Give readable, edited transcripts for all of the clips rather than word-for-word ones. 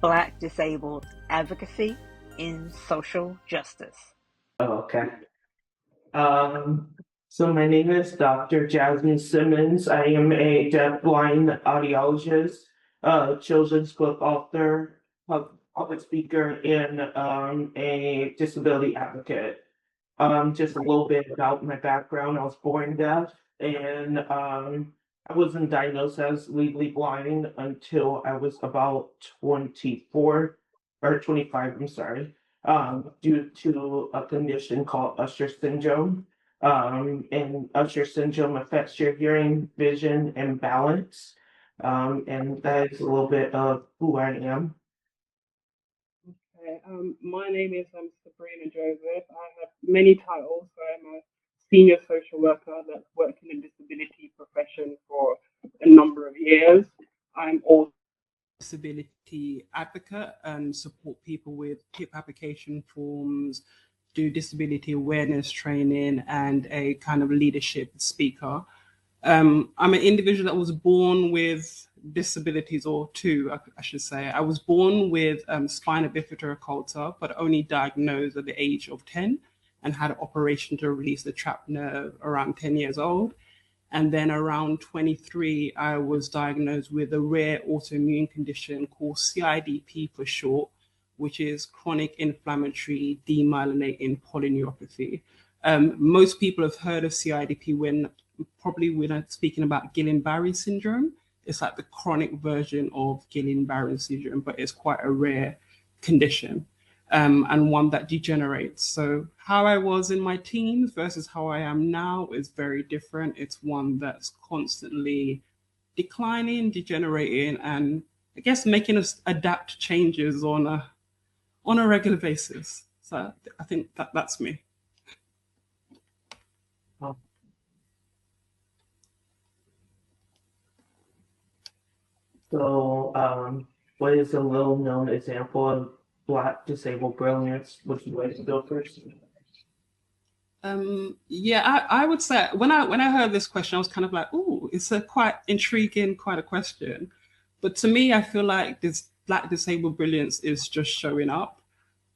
Black Disabled Advocacy in Social Justice. Oh, okay. Um, so my name is Dr. Jasmine Simmons. I am a deafblind audiologist, children's book author, public speaker, and a disability advocate. Just a little bit about my background. I was born deaf, and I wasn't diagnosed as legally blind until I was about 24 or 25, I'm sorry, due to a condition called Usher syndrome. And Usher syndrome affects your hearing, vision, and balance. And that is a little bit of who I am. Okay, my name is Subrena Joseph. I have many titles. So I'm a senior social worker that's worked in the disability profession for a number of years. I'm also a disability advocate and support people with PIP application forms, do disability awareness training, and a kind of leadership speaker. I'm an individual that was born with disabilities, or two, I should say. I was born with spina bifida occulta, but only diagnosed at the age of 10 and had an operation to release the trapped nerve around 10 years old. And then around 23, I was diagnosed with a rare autoimmune condition called CIDP for short, which is chronic inflammatory demyelinating polyneuropathy. Most people have heard of CIDP when probably we're speaking about Guillain-Barré syndrome. It's like the chronic version of Guillain-Barré syndrome, but it's quite a rare condition, and one that degenerates. So how I was in my teens versus how I am now is very different. It's one that's constantly declining, degenerating, and I guess making us adapt changes on a regular basis. So I think that's me. So, what is a little known example of Black disabled brilliance? Would you like to go first? Yeah, I would say when I heard this question, I was kind of like, oh, it's a quite intriguing quite a question. But to me, I feel like this Black disabled brilliance is just showing up.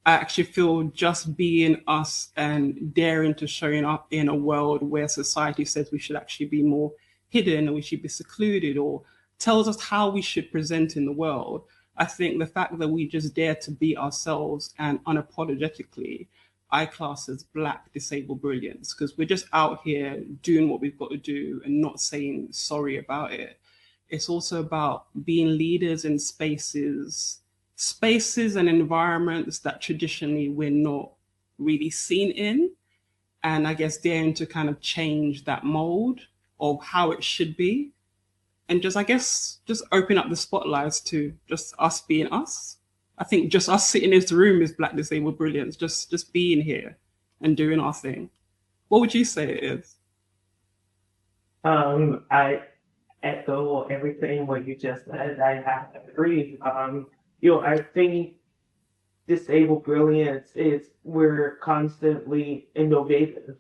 I actually feel just being us and daring to showing up in a world where society says we should actually be more hidden, or we should be secluded, or tells us how we should present in the world. I think the fact that we just dare to be ourselves and unapologetically, I class as Black disabled brilliance, because we're just out here doing what we've got to do and not saying sorry about it. It's also about being leaders in spaces and environments that traditionally we're not really seen in, and I guess daring to kind of change that mold of how it should be, and just I guess just open up the spotlights to just us being us. I think just us sitting in this room is Black disabled brilliance, just being here and doing our thing. What would you say it is? I echo everything what you just said. I have to agree. I think disabled brilliance is we're constantly innovative.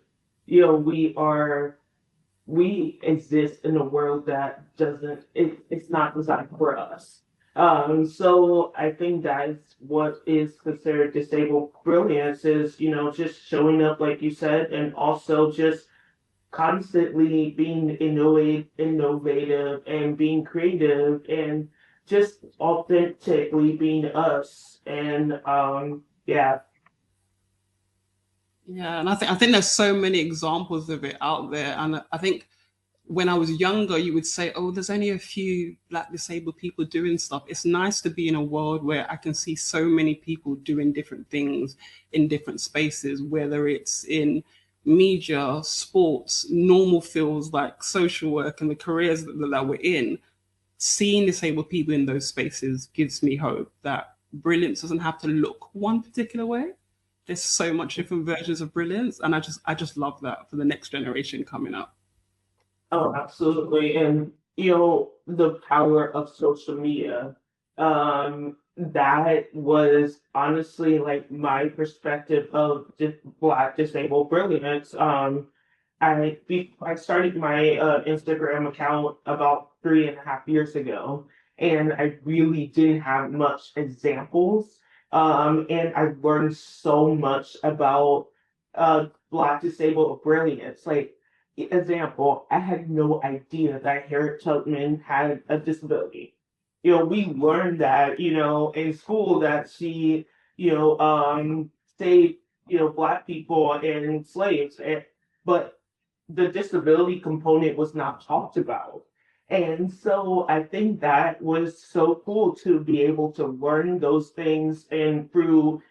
We exist in a world that it's not designed for us. So I think that's what is considered disabled brilliance is, just showing up like you said, and also just constantly being innovative and being creative and just authentically being us. And yeah. Yeah, and I think there's so many examples of it out there, and I think when I was younger, you would say, "Oh, there's only a few Black disabled people doing stuff." It's nice to be in a world where I can see so many people doing different things in different spaces, whether it's in media, sports, normal fields like social work and the careers that we're in. Seeing disabled people in those spaces gives me hope that brilliance doesn't have to look one particular way. There's so much different versions of brilliance, and I just love that for the next generation coming up. Oh, absolutely. And the power of social media. That was honestly like my perspective of Black disabled brilliance. I started my Instagram account about 3.5 years ago, and I really didn't have much examples. And I learned so much about Black disabled brilliance. Like, example, I had no idea that Harriet Tubman had a disability. We learned that, in school that she, saved, Black people and slaves, but the disability component was not talked about. And so I think that was so cool to be able to learn those things and through,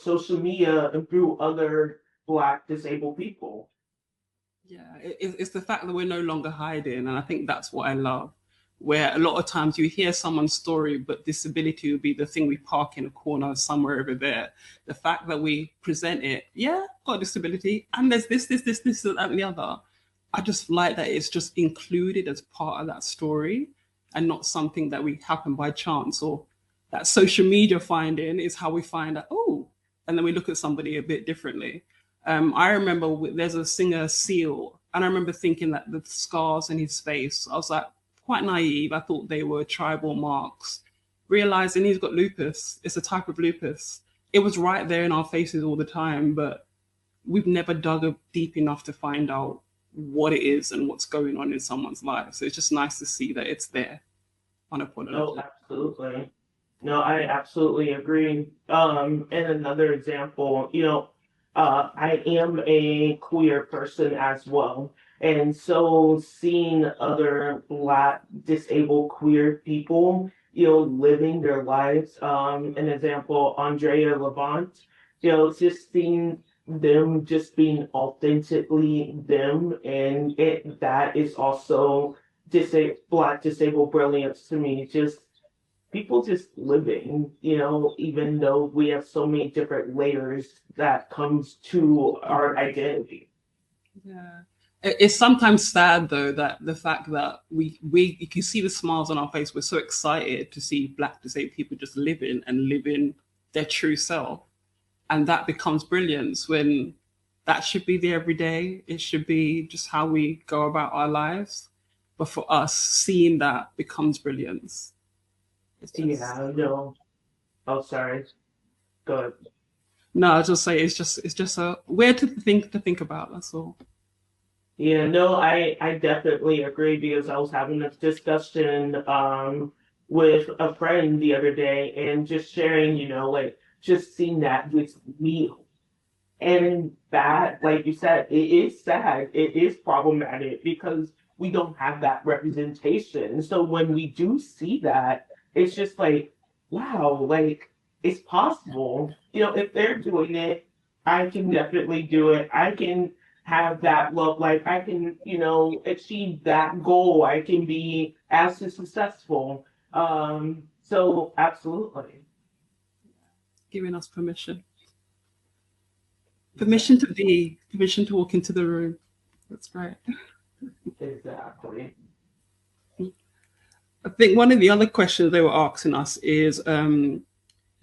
social media and through other Black disabled people. Yeah, it's the fact that we're no longer hiding, and I think that's what I love. Where a lot of times you hear someone's story, but disability would be the thing we park in a corner somewhere over there. The fact that we present it, yeah, got a disability, and there's this, that, and the other. I just like that it's just included as part of that story, and not something that we happen by chance or that social media finding is how we find out. Oh, and then we look at somebody a bit differently. I remember there's a singer, Seal, and I remember thinking that the scars in his face, I was like, quite naive. I thought they were tribal marks, realizing he's got lupus. It's a type of lupus. It was right there in our faces all the time, but we've never dug deep enough to find out what it is and what's going on in someone's life. So it's just nice to see that it's there No, unapologetic. absolutely. No, I absolutely agree. And another example, I am a queer person as well. And so seeing other Black disabled queer people, living their lives, an example, Andrea Levant, just seeing them just being authentically them, and that is also Black disabled brilliance to me. Just people just living, even though we have so many different layers that comes to our identity. Yeah. It's sometimes sad though that the fact that we you can see the smiles on our face. We're so excited to see Black disabled people just living their true self, and that becomes brilliance when that should be the everyday. It should be just how we go about our lives. But for us, seeing that becomes brilliance. It's just Yeah, no. Oh, sorry. Go ahead. no. I just say it's just a weird to think about. That's all. Yeah, no, I definitely agree because I was having this discussion with a friend the other day and just sharing, like just seeing that with me. And that, like you said, it is sad. It is problematic because we don't have that representation. So when we do see that, it's just like, wow, like it's possible. If they're doing it, I can definitely do it. I can have that love life. I can, achieve that goal. I can be as successful. So absolutely. Giving us permission to Exactly. be, permission to walk into the room. That's right. Exactly. I think one of the other questions they were asking us is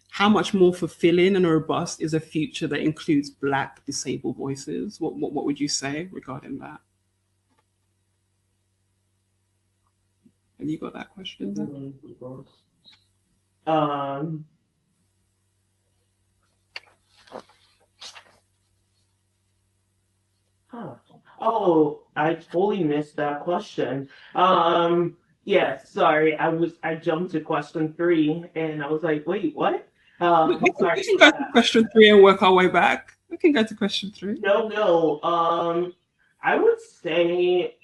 how much more fulfilling and robust is a future that includes Black disabled voices? What would you say regarding that? Have you got that question there? Um, huh. Oh, I totally missed that question. Yeah, sorry, I jumped to question three and I was like, wait, what? We Sorry can go about to that. question three and work our way back. We can go to question three. No, no. I would say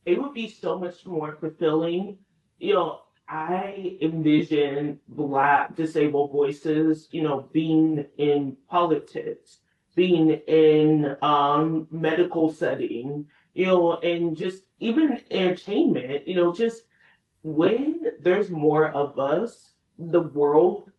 it would be so much more fulfilling. I envision Black disabled voices, being in politics, being in medical setting, and just even entertainment, just when there's more of us, the world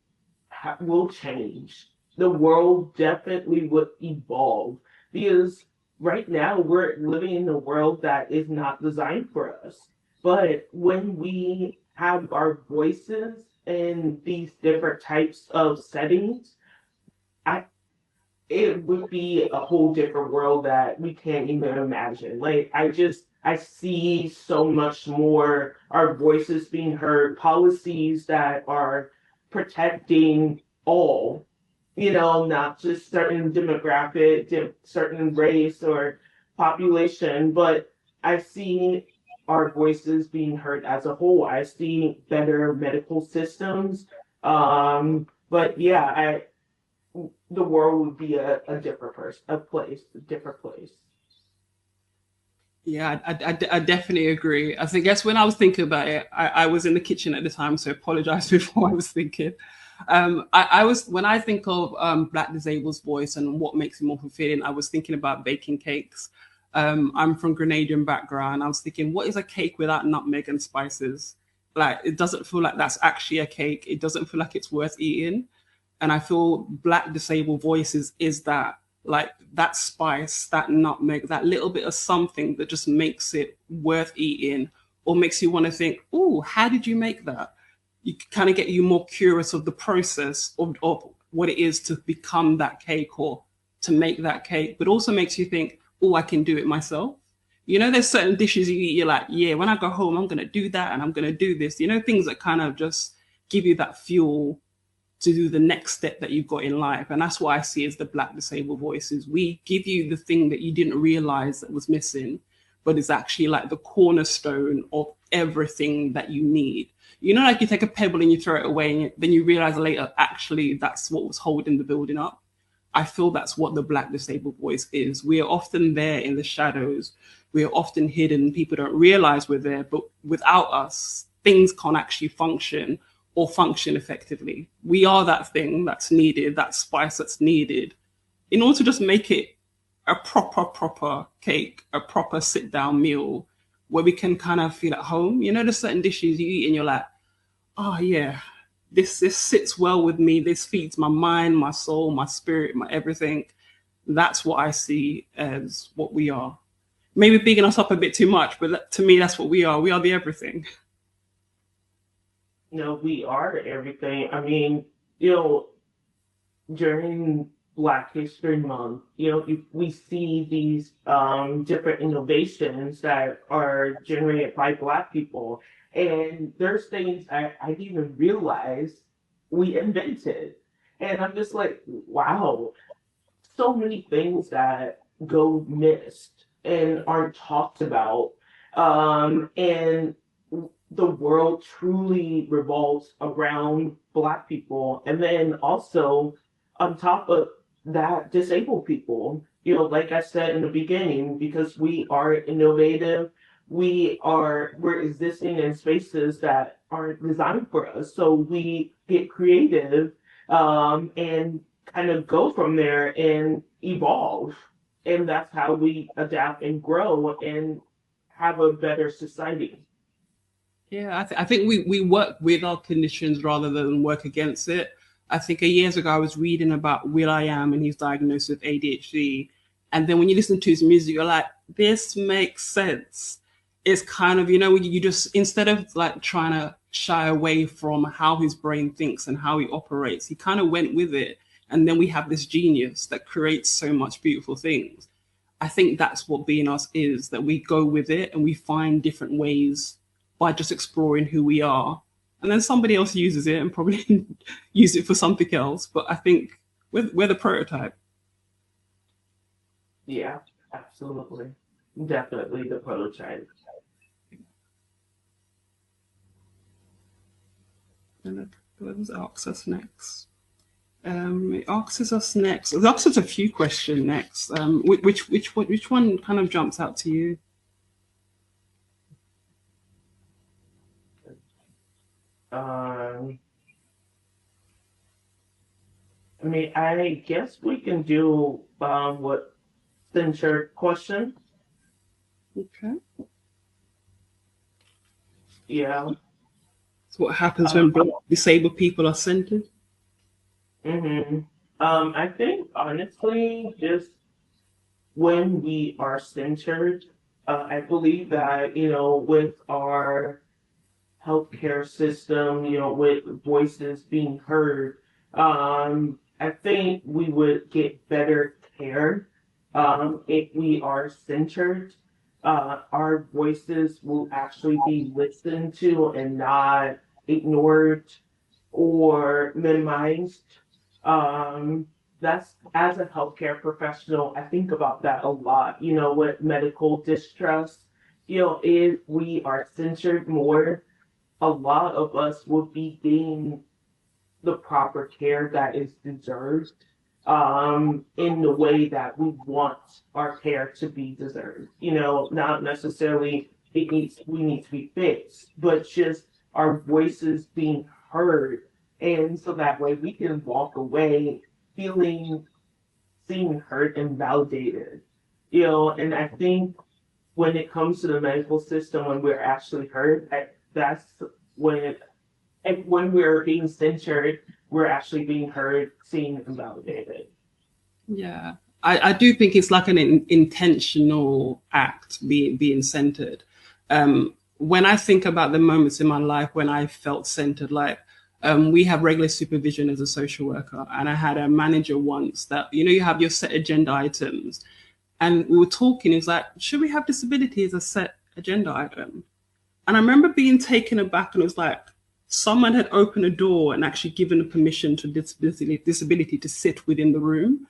will change. The world definitely would evolve because right now we're living in a world that is not designed for us. But when we have our voices in these different types of settings, I it would be a whole different world that we can't even imagine. Like I see so much more our voices being heard, policies that are protecting all, not just certain demographic, certain race or population, but I see our voices being heard as a whole. I see better medical systems. But yeah, the world would be a different person, a different place. Yeah, I definitely agree. I think, guess when I was thinking about it, I was in the kitchen at the time, so apologize before I was thinking. I was when I think of Black disabled voice and what makes it more fulfilling, I was thinking about baking cakes. I'm from Grenadian background. I was thinking, what is a cake without nutmeg and spices? Like, it doesn't feel like that's actually a cake. It doesn't feel like it's worth eating. And I feel Black disabled voices is that, like, that spice, that nutmeg, that little bit of something that just makes it worth eating, or makes you want to think, oh, how did you make that? You kind of get you more curious of the process of what it is to become that cake or to make that cake, but also makes you think, oh, I can do it myself. There's certain dishes you eat, you're like, yeah, when I go home, I'm going to do that and I'm going to do this. Things that kind of just give you that fuel to do the next step that you've got in life. And that's what I see as the Black disabled voices. We give you the thing that you didn't realize that was missing, but it's actually like the cornerstone of everything that you need. Like you take a pebble and you throw it away, and then you realize later, actually, that's what was holding the building up. I feel that's what the Black disabled voice is. We are often there in the shadows. We are often hidden. People don't realize we're there, but without us, things can't actually function or function effectively. We are that thing that's needed, that spice that's needed in order to just make it a proper cake, a proper sit down meal where we can kind of feel at home. There's certain dishes you eat and you're like, oh yeah, this sits well with me. This feeds my mind, my soul, my spirit, my everything. That's what I see as what we are. Maybe bigging us up a bit too much, but to me, that's what we are. We are the everything. We are everything. I mean, during Black History Month, we see these different innovations that are generated by Black people, and there's things I didn't even realize we invented, and I'm just like, wow, so many things that go missed and aren't talked about, and the world truly revolves around Black people. And then also, on top of that, disabled people. Like I said in the beginning, because we are innovative, we're existing in spaces that aren't designed for us. So we get creative, and kind of go from there and evolve. And that's how we adapt and grow and have a better society. Yeah, I think we work with our conditions rather than work against it. I think years ago I was reading about Will I Am and he's diagnosed with ADHD. And then when you listen to his music, you're like, this makes sense. It's kind of, when you just, instead of like trying to shy away from how his brain thinks and how he operates, he kind of went with it. And then we have this genius that creates so much beautiful things. I think that's what being us is, that we go with it and we find different ways by just exploring who we are. And then somebody else uses it and probably use it for something else. But I think we're the prototype. Yeah, absolutely. Definitely the prototype. And what asks us next? It asks us next. It asks us a few questions next. Which one kind of jumps out to you? Um, I mean, I guess we can do what censure question. Okay. Yeah. So what happens when disabled people are centered? Mm-hmm. I think honestly, just when we are centered, I believe that with our healthcare system, with voices being heard, I think we would get better care if we are centered. Our voices will actually be listened to and not ignored or minimized. Um, that's as a healthcare professional, I think about that a lot. You know, with medical distress, you know, if we are centered more, a lot of us would be getting the proper care that is deserved in the way that we want our care to be deserved. You know, not necessarily we need to be fixed, but just our voices being heard. And so that way we can walk away feeling seen, heard, and validated. You know, and I think when it comes to the medical system, when we're actually heard, that's when and when we're being censored, we're actually being heard, seen, and validated. Yeah, I do think it's like an intentional act being centered. When I think about the moments in my life when I felt centered, like we have regular supervision as a social worker, and I had a manager once that you have your set agenda items, and we were talking. It's like, should we have disability as a set agenda item? And I remember being taken aback, and it was like someone had opened a door and actually given a permission to disability to sit within the room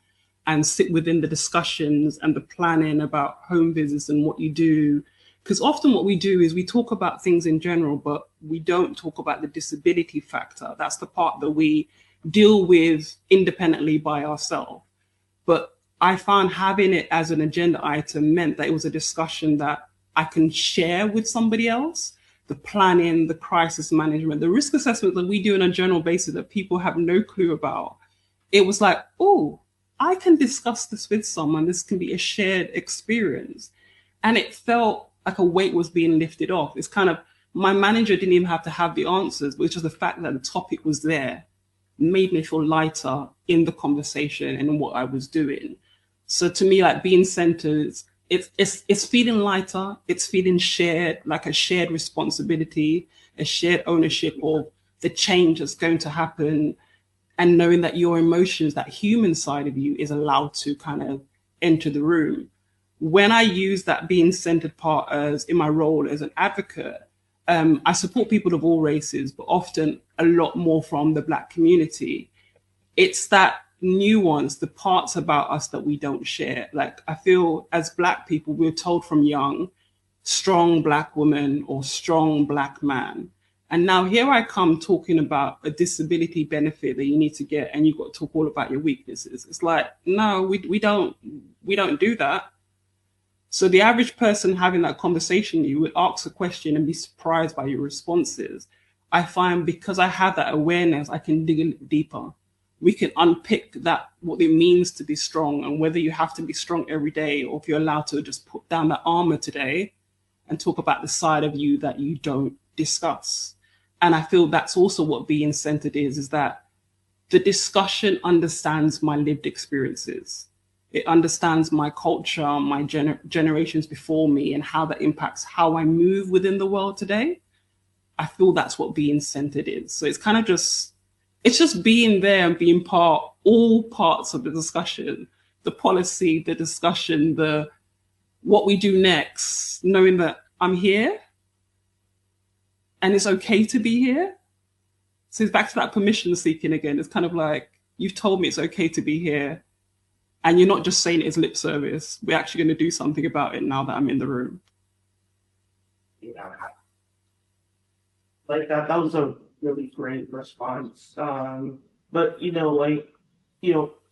and sit within the discussions and the planning about home visits and what you do. Because often what we do is we talk about things in general, but we don't talk about the disability factor. That's the part that we deal with independently by ourselves. But I found having it as an agenda item meant that it was a discussion that I can share with somebody else. The planning, the crisis management, the risk assessment that we do on a general basis that people have no clue about. It was like, oh, I can discuss this with someone. This can be a shared experience. And it felt like a weight was being lifted off. It's kind of, my manager didn't even have to have the answers, but it's just the fact that the topic was there made me feel lighter in the conversation and what I was doing. So to me, like being centered, it's feeling lighter, it's feeling shared, like a shared responsibility, a shared ownership of the change that's going to happen, and knowing that your emotions, that human side of you, is allowed to kind of enter the room. When I use that being centered part as in my role as an advocate, I support people of all races, but often a lot more from the Black community. It's that nuance, the parts about us that we don't share. Like I feel as Black people, we're told from young, strong Black woman or strong Black man. And now here I come talking about a disability benefit that you need to get, and you've got to talk all about your weaknesses. It's like, no, we don't do that. So the average person having that conversation, you would ask a question and be surprised by your responses. I find because I have that awareness, I can dig a little deeper. We can unpick that, what it means to be strong, and whether you have to be strong every day or if you're allowed to just put down that armor today and talk about the side of you that you don't discuss. And I feel that's also what being centered is that the discussion understands my lived experiences. It understands my culture, my generations before me, and how that impacts how I move within the world today. I feel that's what being centered is. So it's kind of it's just being there and being all parts of the discussion, the policy, the discussion, what we do next, knowing that I'm here and it's okay to be here. So it's back to that permission seeking again. It's kind of like, you've told me it's okay to be here. And you're not just saying it as lip service. We're actually going to do something about it now that I'm in the room. Yeah. Like that was a really great response. But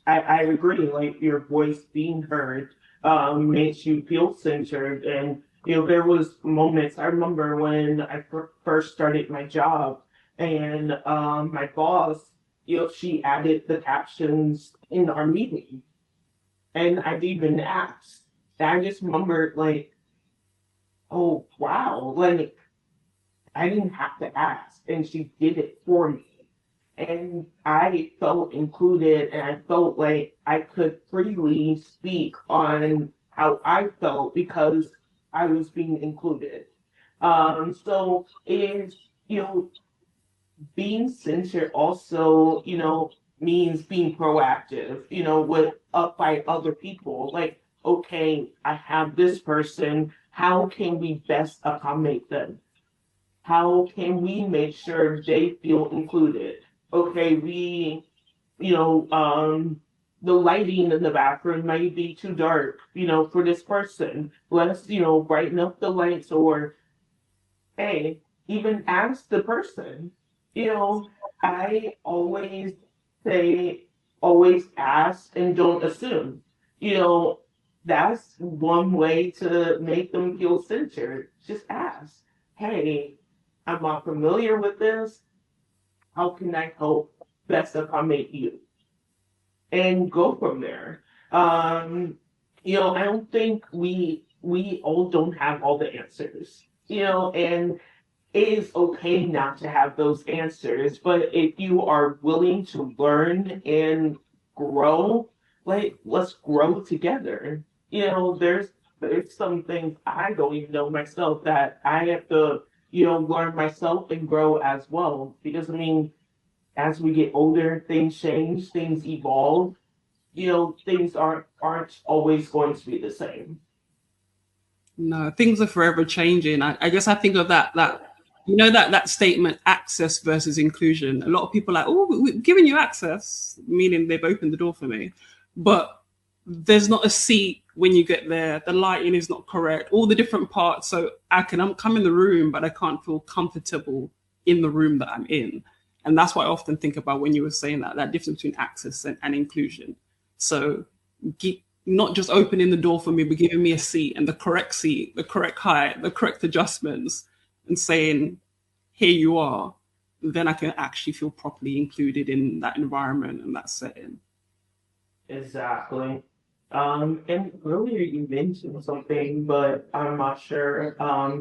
I agree, like your voice being heard makes you feel centered. And there was moments I remember when I first started my job, and my boss, she added the captions in our meeting. And I've even asked. And I just remembered, like, oh wow, like I didn't have to ask, and she did it for me. And I felt included, and I felt like I could freely speak on how I felt because I was being included. So is being censored also, means being proactive, with up by other people. Like, okay, I have this person. How can we best accommodate them? How can we make sure they feel included? Okay, you know, um, the lighting in the bathroom might be too dark, for this person. Let's, brighten up the lights, or hey, even ask the person. You know, I always say, always ask and don't assume. You know, that's one way to make them feel centered. Just ask. Hey, I'm not familiar with this. How can I help best accommodate you? And go from there. Um, I don't think we all don't have all the answers. And it is okay not to have those answers, but if you are willing to learn and grow, like, let's grow together. There's some things I don't even know myself that I have to, learn myself and grow as well. Because I mean, as we get older, things change, things evolve. Things aren't always going to be the same. No, things are forever changing. I guess I think of that statement, access versus inclusion. A lot of people are like, oh, we're giving you access, meaning they've opened the door for me. But there's not a seat when you get there. The lighting is not correct. All the different parts. So I'm come in the room, but I can't feel comfortable in the room that I'm in. And that's what I often think about when you were saying that difference between access and inclusion. So not just opening the door for me, but giving me a seat seat, the correct height, the correct adjustments, and saying, here you are, then I can actually feel properly included in that environment and that setting. Exactly. And earlier you mentioned something, but I'm not sure.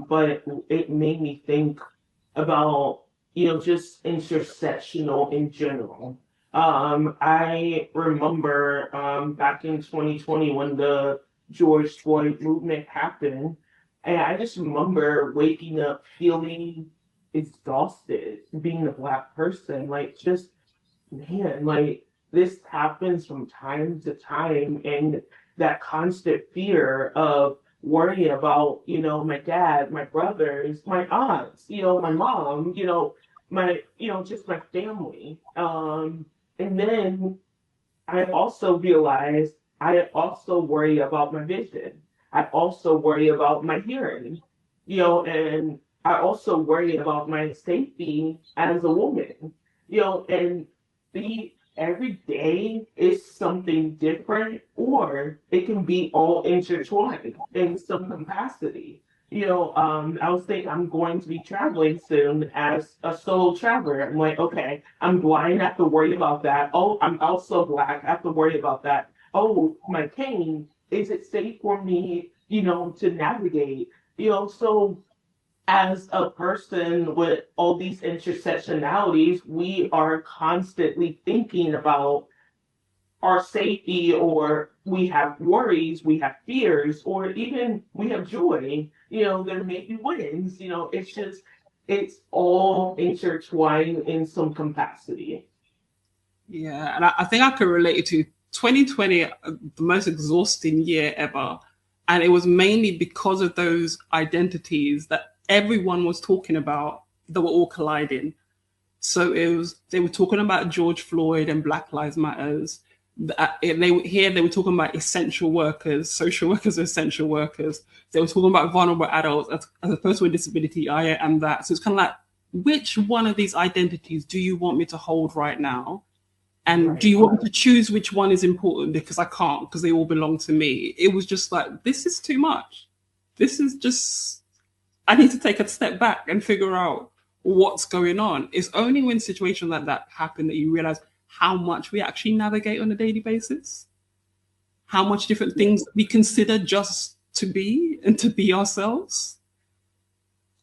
But it made me think about, just intersectional in general. I remember back in 2020 when the George Floyd movement happened, and I just remember waking up feeling exhausted, being a Black person, like, just, man, like, this happens from time to time, and that constant fear of worrying about, my dad, my brothers, my aunts, my mom, just my family. And then I also realized I also worry about my vision. I also worry about my hearing, and I also worry about my safety as a woman, and the every day is something different, or it can be all intertwined in some capacity. I was thinking I'm going to be traveling soon as a solo traveler. I'm like, okay, I'm blind, I have to worry about that. Oh, I'm also Black, I have to worry about that. Oh, my cane, is it safe for me, to navigate? So as a person with all these intersectionalities, we are constantly thinking about our safety, or we have worries, we have fears, or even we have joy. There may be wins. It's all intertwined in some capacity. Yeah, and I think I could relate it to 2020, the most exhausting year ever. And it was mainly because of those identities that everyone was talking about that were all colliding. So they were talking about George Floyd and Black Lives Matters. They were talking about essential workers, social workers are essential workers. They were talking about vulnerable adults. As a person with disability, I am that. So it's kind of like, which one of these identities do you want me to hold right now? And do Right. you want me to choose which one is important? Because I can't, because they all belong to me. It was just like, this is too much. This is just, I need to take a step back and figure out what's going on. It's only when situations like that happen that you realize how much we actually navigate on a daily basis, how much different Yeah. things we consider just to be and to be ourselves.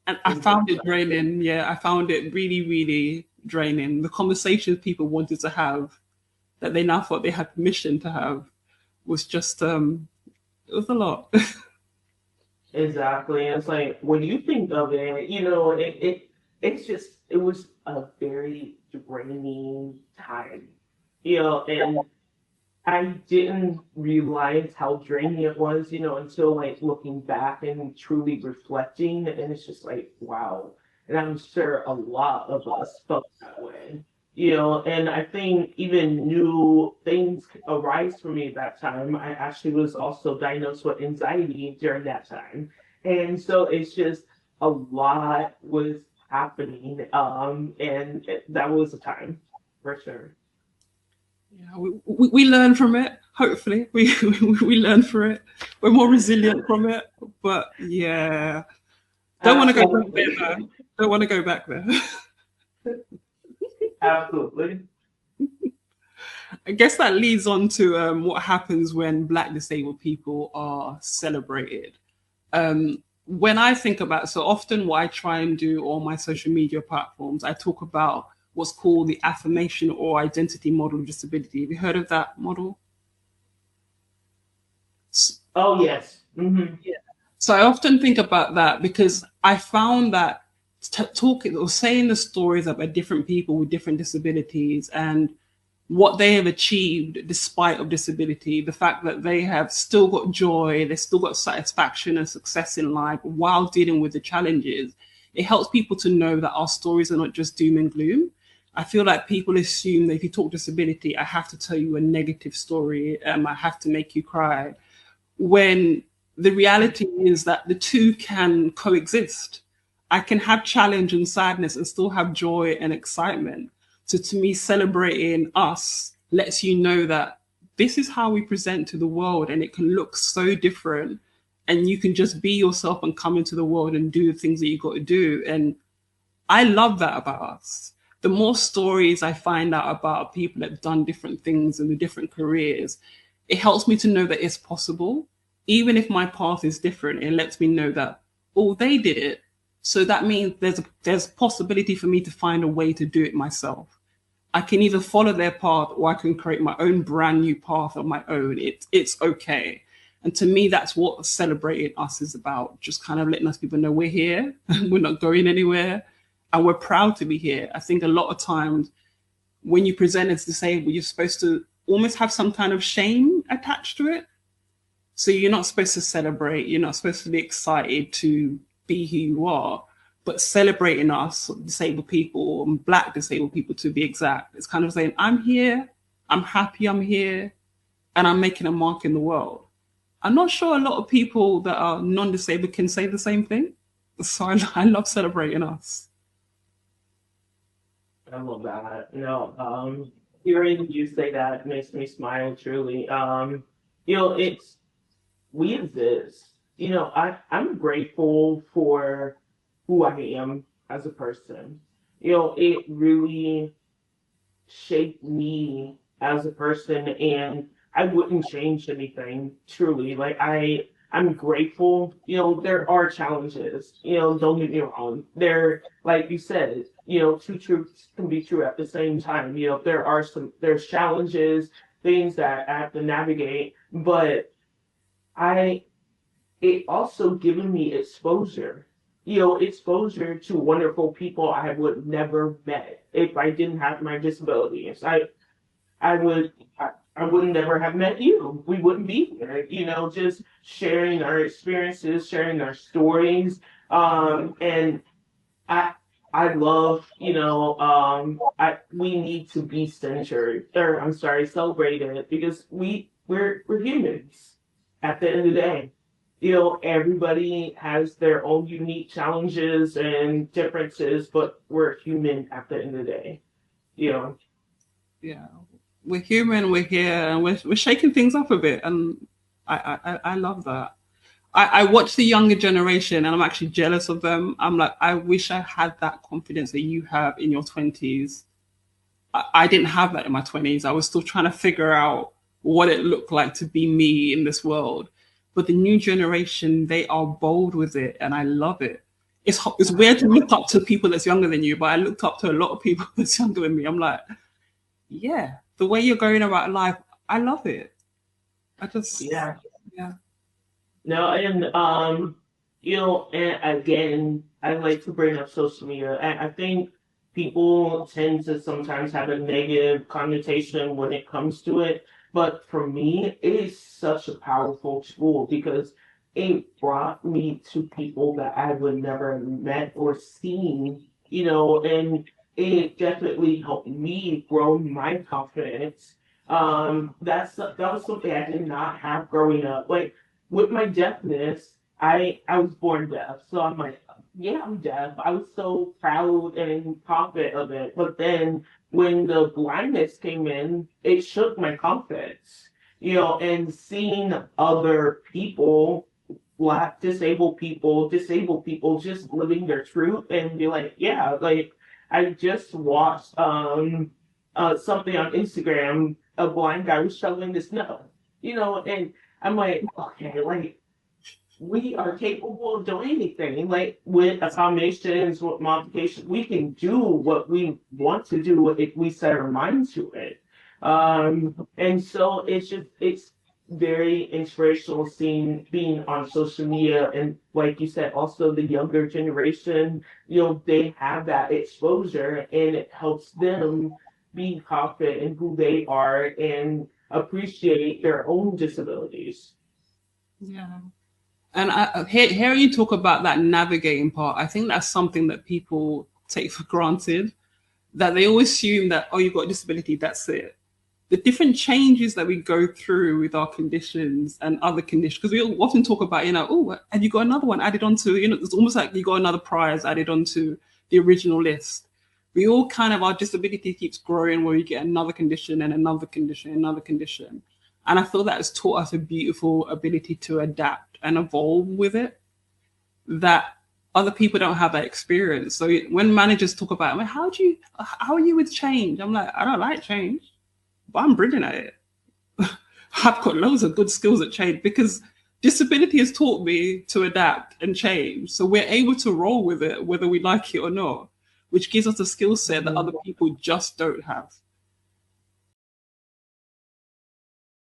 And I found it Exactly. draining. Yeah, I found it really, really draining. The conversations people wanted to have that they now thought they had permission to have was just it was a lot. Exactly. And it's like when you think of it, it's just, it was a very draining time. And I didn't realize how draining it was, until like looking back and truly reflecting. And it's just like, wow. And I'm sure a lot of us felt that way, and I think even new things arise for me at that time. I actually was also diagnosed with anxiety during that time. And so it's just a lot was happening. And that was a time for sure. Yeah, we learn from it. Hopefully, we learn from it. We're more resilient from it. But yeah, don't want to go back there. Absolutely. Though. Don't want to go back there. Absolutely. I guess that leads on to what happens when Black disabled people are celebrated. When I think about, so often what I try and do on my social media platforms, I talk about what's called the affirmation or identity model of disability. Have you heard of that model? Oh, yes. Mm-hmm. Yeah. So I often think about that because I found that talking or saying the stories about different people with different disabilities and what they have achieved despite of disability, the fact that they have still got joy, they still got satisfaction and success in life while dealing with the challenges, it helps people to know that our stories are not just doom and gloom. I feel like people assume that if you talk disability, I have to tell you a negative story, I have to make you cry, when the reality is that the two can coexist. I can have challenge and sadness and still have joy and excitement. So to me, celebrating us lets you know that this is how we present to the world and it can look so different. And you can just be yourself and come into the world and do the things that you got to do. And I love that about us. The more stories I find out about people that have done different things and the different careers, it helps me to know that it's possible. Even if my path is different, it lets me know that, oh, they did it. So that means there's possibility for me to find a way to do it myself. I can either follow their path or I can create my own brand new path on my own. It's okay. And to me, that's what celebrating us is about. Just kind of letting us people know we're here, we're not going anywhere, and we're proud to be here. I think a lot of times when you present as disabled, you're supposed to almost have some kind of shame attached to it. So you're not supposed to celebrate. You're not supposed to be excited to be who you are. But celebrating us, disabled people, and Black disabled people to be exact, it's kind of saying, I'm here, I'm happy I'm here, and I'm making a mark in the world. I'm not sure a lot of people that are non-disabled can say the same thing. So I love celebrating us. I love that. Hearing you say that makes me smile truly. It's we exist. I'm grateful for who I am as a person. It really shaped me as a person, and I wouldn't change anything truly. Like I'm grateful. There are challenges. Don't get me wrong. There, like you said, two truths can be true at the same time. There's challenges, things that I have to navigate, but I it also given me exposure. Exposure to wonderful people I would never met if I didn't have my disabilities. I would I would never have met you. We wouldn't be here. Just sharing our experiences, sharing our stories. And I I love, we need to be centered, or I'm sorry, celebrated, because we're humans at the end of the day. Everybody has their own unique challenges and differences, but we're human at the end of the day. You know. Yeah, we're human, we're here, and we're shaking things up a bit. And I love that. I watch the younger generation and I'm actually jealous of them. I'm like, I wish I had that confidence that you have in your 20s. I didn't have that in my 20s. I was still trying to figure out what it looked like to be me in this world. But the new generation, they are bold with it and I love it. It's weird to look up to people that's younger than you, but I looked up to a lot of people that's younger than me. I'm like, yeah, the way you're going about life, I love it. I just, Yeah. yeah. No, and and again, I like to bring up social media. I think people tend to sometimes have a negative connotation when it comes to it. But for me, it is such a powerful tool because it brought me to people that I would never have met or seen, and it definitely helped me grow my confidence. That was something I did not have growing up. Like with my deafness, I was born deaf, so I'm like, yeah, I'm deaf. I was so proud and confident of it. But then when the blindness came in, it shook my confidence, and seeing other people, black, disabled people just living their truth and be like, yeah, like I just watched something on Instagram, a blind guy was shoveling the snow, and I'm like, okay, like we are capable of doing anything. Like with accommodations, with modification, we can do what we want to do if we set our mind to it. And so it's very inspirational seeing being on social media and like you said, also the younger generation, they have that exposure and it helps them be confident in who they are and appreciate their own disabilities. Yeah. And hearing you talk about that navigating part, I think that's something that people take for granted, that they always assume that, oh, you've got a disability, that's it. The different changes that we go through with our conditions and other conditions, because we often talk about, oh, have you got another one added onto, it's almost like you got another prize added onto the original list. We all kind of, our disability keeps growing where you get another condition and another condition, another condition. And I feel that has taught us a beautiful ability to adapt and evolve with it, that other people don't have that experience. So when managers talk about, how are you with change? I'm like, I don't like change, but I'm brilliant at it. I've got loads of good skills at change because disability has taught me to adapt and change. So we're able to roll with it, whether we like it or not, which gives us a skill set that other people just don't have.